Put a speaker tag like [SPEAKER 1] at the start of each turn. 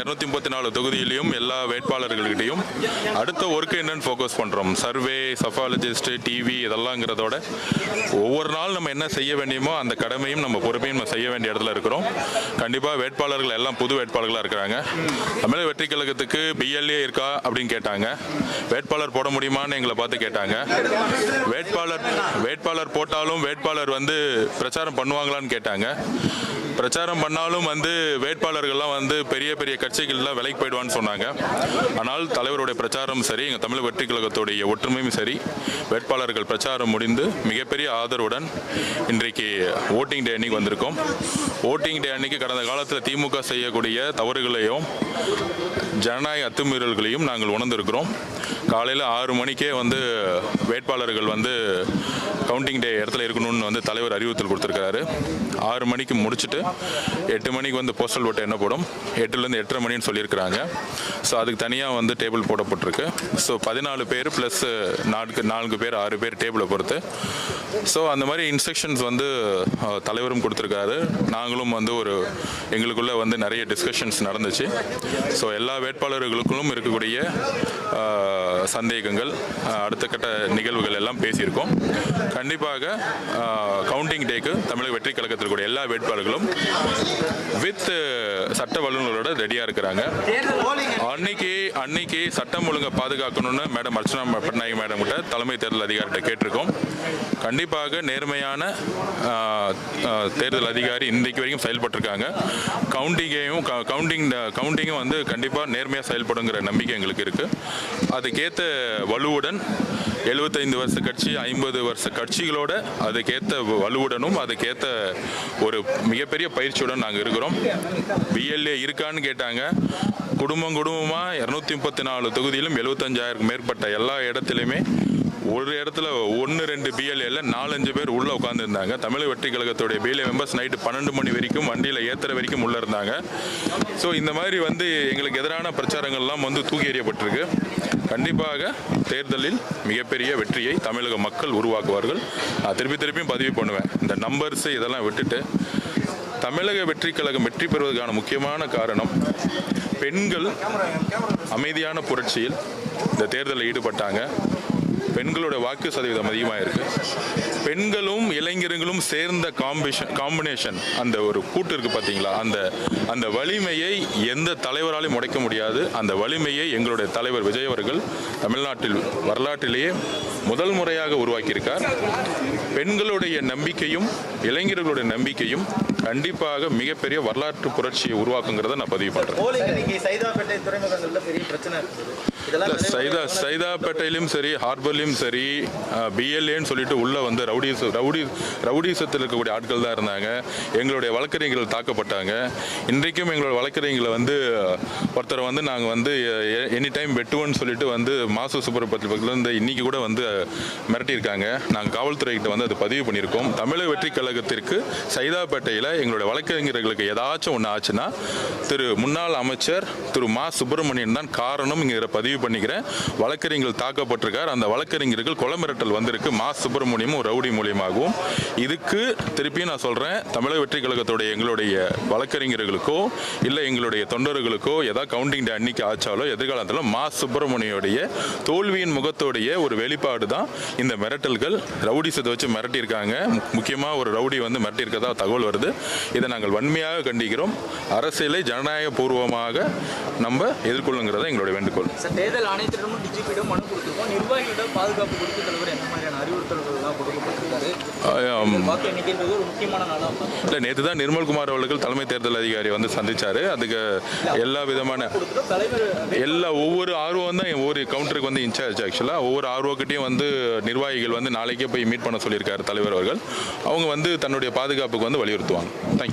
[SPEAKER 1] 234 தொகுதியிலையும் எல்லா வேட்பாளர்கள்கிட்டையும் அடுத்த ஒர்க் என்னன்னு ஃபோக்கஸ் பண்ணுறோம். சர்வே, சஃபாலஜிஸ்ட், டிவி இதெல்லாங்கிறதோட ஒவ்வொரு நாள் நம்ம என்ன செய்ய வேண்டியமோ அந்த கடமையும் நம்ம பொறுப்பையும் நம்ம செய்ய வேண்டிய இடத்துல இருக்கிறோம். கண்டிப்பாக வேட்பாளர்கள் எல்லாம் புது வேட்பாளர்களாக இருக்கிறாங்க. தமிழக வெற்றி கழகத்துக்கு பிஎல்ஏ இருக்கா அப்படின்னு கேட்டாங்க. வேட்பாளர் போட முடியுமான்னு எங்களை பார்த்து கேட்டாங்க. வேட்பாளர் போட்டாலும் வேட்பாளர் வந்து பிரச்சாரம் பண்ணுவாங்களான்னு கேட்டாங்க. பிரச்சாரம் பண்ணாலும் வந்து வேட்பாளர்கள்லாம் வந்து பெரிய பெரிய கட்சிகள்லாம் விலைக்கு போயிடுவான்னு சொன்னாங்க. ஆனால் தலைவருடைய பிரச்சாரம் சரி, எங்கள் தமிழ் வெற்றி கழகத்துடைய ஒற்றுமையும் சரி, வேட்பாளர்கள் பிரச்சாரம் முடிந்து மிகப்பெரிய ஆதரவுடன் இன்றைக்கு ஓட்டிங் டே அன்னைக்கு வந்திருக்கோம். ஓட்டிங் டே அன்னைக்கு கடந்த காலத்தில் திமுக செய்யக்கூடிய தவறுகளையும் ஜனநாயக அத்துமீறல்களையும் நாங்கள் உணர்ந்திருக்கிறோம். காலையில் 6 மணிக்கே வந்து வேட்பாளர்கள் வந்து கவுண்டிங் டே இடத்துல இருக்கணும்னு வந்து தலைவர் அறிவுறுத்தல் கொடுத்துருக்காரு. 6 மணிக்கு முடிச்சுட்டு 8 மணிக்கு வந்து போஸ்டல் ஓட்டு எண்ணப்படும். 8லேருந்து 8:30 மணின்னு சொல்லியிருக்கிறாங்க. ஸோ அதுக்கு தனியாக வந்து டேபிள் போடப்பட்டிருக்கு. ஸோ 14 பேர் ப்ளஸ் 4 பேர் 6 பேர் டேபிளை பொறுத்து. ஸோ அந்த மாதிரி இன்ஸ்ட்ரக்ஷன்ஸ் வந்து தலைவரும் கொடுத்துருக்காரு. நாங்களும் வந்து எங்களுக்குள்ளே வந்து நிறைய டிஸ்கஷன்ஸ் நடந்துச்சு. ஸோ எல்லா வேட்பாளர்களுக்கும் இருக்கக்கூடிய சந்தேகங்கள், அடுத்த கட்ட நிகழ்வுகள் எல்லாம் பேசியிருக்கோம். கண்டிப்பாக கவுண்டிங் டேக்கு தமிழக வெற்றி கழகத்திற்குரிய எல்லா வேட்பாளர்களும் வித் சட்ட வல்லுநர்களோட ரெடியாக இருக்கிறாங்க. அன்னைக்கு சட்டம் ஒழுங்கை பாதுகாக்கணும்னு மேடம் அர்ச்சனா பட்நாயக் மேடம் கிட்ட தலைமை தேர்தல் அதிகாரிகிட்ட கேட்டிருக்கோம். கண்டிப்பாக நேர்மையான தேர்தல் அதிகாரி இன்றைக்கு வரைக்கும் செயல்பட்டிருக்காங்க. கவுண்டிங்கும் வந்து கண்டிப்பாக நேர்மையாக செயல்படுங்கிற நம்பிக்கை எங்களுக்கு இருக்குது. அதுக்கேற்ற வலுவுடன் 75 வருஷ கட்சி, 50 வருஷ கட்சிகளோட அதுக்கேற்ற வலுவுடனும் அதுக்கேற்ற ஒரு மிகப்பெரிய பயிற்சியுடன் நாங்கள் இருக்கிறோம். பிஎல்ஏ இருக்கான்னு கேட்டாங்க. குடும்பமாக 234 தொகுதியிலும் 75,000 மேற்பட்ட எல்லா இடத்துலையுமே ஒரு இடத்துல 1-2 பிஎல்ஏல 4-5 பேர் உள்ளே உட்காந்துருந்தாங்க. தமிழக வெற்றி கழகத்துடைய பிஎல்ஏ மெம்பர்ஸ் நைட்டு 12 மணி வரைக்கும் வண்டியில் ஏற்றுற வரைக்கும் உள்ளே இருந்தாங்க. ஸோ இந்த மாதிரி வந்து எங்களுக்கு எதிரான பிரச்சாரங்கள்லாம் வந்து தூக்கி எறியப்பட்டிருக்கு. கண்டிப்பாக தேர்தலில் மிகப்பெரிய வெற்றியை தமிழக மக்கள் உருவாக்குவார்கள். நான் திருப்பியும் பதிவு பண்ணுவேன். இந்த நம்பர்ஸ் இதெல்லாம் விட்டுட்டு தமிழக வெற்றி கழகம் வெற்றி பெறுவதற்கான முக்கியமான காரணம் பெண்கள் அமைதியான புரட்சியில் இந்த தேர்தலில் ஈடுபட்டாங்க. பெண்களோட வாக்கு சதவீதம் அதிகமாக இருக்கு. பெண்களும் இளைஞர்களும் சேர்ந்த காம்பினேஷன், அந்த ஒரு கூட்டு இருக்கு பார்த்தீங்களா, அந்த வலிமையை எந்த தலைவராலையும் உடைக்க முடியாது. அந்த வலிமையை எங்களுடைய தலைவர் விஜய் அவர்கள் தமிழ்நாட்டில் வரலாற்றிலேயே முதல் முறையாக உருவாக்கியிருக்கார். பெண்களுடைய நம்பிக்கையும் இளைஞர்களுடைய நம்பிக்கையும் கண்டிப்பாக மிகப்பெரிய வரலாற்று புரட்சியை உருவாக்குங்கிறத நான் பதிவு பண்றேன். சைதாப்பேட்டையிலும் சரி, ஹார்பர்லையும் சரி, பிஎல்ஏன்னு சொல்லிட்டு உள்ள வந்து ரவுடிசத்தில் இருக்கக்கூடிய ஆட்கள் தான் இருந்தாங்க. எங்களுடைய வழக்கறிஞர்கள் தாக்கப்பட்டாங்க. இன்றைக்கும் எங்களோட வழக்கறிஞர்களை வந்து ஒருத்தரை வந்து நாங்கள் வந்து எனி டைம் வெட்டுவோன்னு சொல்லிட்டு வந்து மாசு சுப்பிரமணியத்திலிருந்து இன்னைக்கு கூட வந்து மிரட்டியிருக்காங்க. நாங்கள் காவல்துறைகிட்ட வந்து அது பதிவு பண்ணியிருக்கோம். தமிழக வெற்றி கழகத்திற்கு சைதாப்பேட்டையில் எங்களுடைய வழக்கறிஞர்களுக்கு ஏதாச்சும் ஒன்று ஆச்சுன்னா முன்னாள் அமைச்சர் திரு மா சுப்பிரமணியன் தான் காரணம். இங்கே பதிவு பண்ணிக்கிறேன். வழக்கறிஞர்கள் தாக்கப்பட்டிருக்கார். அந்த வழக்கறிஞர்கள் கொலை மிரட்டல் வந்திருக்கு. மா சுப்பிரமணியமும் ரவுடி மூலியமாகவும். இதுக்கு திருப்பியும் நான் சொல்றேன், தமிழக வெற்றி கழகத்துடைய எங்களுடைய வழக்கறிஞர்களுக்கோ இல்லை எங்களுடைய தொண்டர்களுக்கோ ஏதாவது கவுண்டிங் டே அன்னைக்கு ஆச்சாலோ எதிர்காலத்தில் மா சுப்பிரமணியோடைய தோல்வியின் முகத்தோடைய ஒரு வெளிப்பாடு தான் இந்த மிரட்டல்கள். ரவுடிசத்தை வச்சு மிரட்டியிருக்காங்க. முக்கியமாக ஒரு ரவுடி வந்து மிரட்டியிருக்கதா தகவல் வருது. இதை நாங்கள் வன்மையாக கண்டிக்கிறோம். அரசியலை ஜனநாயக பூர்வமாக நம்ம எதிர்கொள்ளுங்கிறத எங்களுடைய வேண்டுகோள்.
[SPEAKER 2] தேர்தல் ஆணையத்திடமும் டிஜிபியிடம் மனு கொடுத்திருக்கோம். நிர்வாகிகளிடம் பாதுகாப்பு கொடுத்து தலைவர் என்ன மாதிரியான அறிவுறுத்தல்கள் கொடுக்கப்பட்டிருக்காரு? ஒரு முக்கியமான நாளாக இல்லை, நேற்று தான் நிர்மல்குமார் அவர்கள் தலைமை தேர்தல் அதிகாரி வந்து சந்திச்சாரு. அதுக்கு எல்லா விதமான ஒவ்வொரு ஆர்வம் தான் ஒவ்வொரு கவுண்டருக்கு வந்து இன்சார்ஜ். ஆக்சுவலாக ஒவ்வொரு ஆர்வக்கிட்டையும் வந்து நிர்வாகிகள் வந்து நாளைக்கே போய் மீட் பண்ண சொல்லியிருக்காரு தலைவர் அவர்கள். அவங்க வந்து தன்னுடைய பாதுகாப்புக்கு வந்து வலியுறுத்துவாங்க. தேங்க்யூ.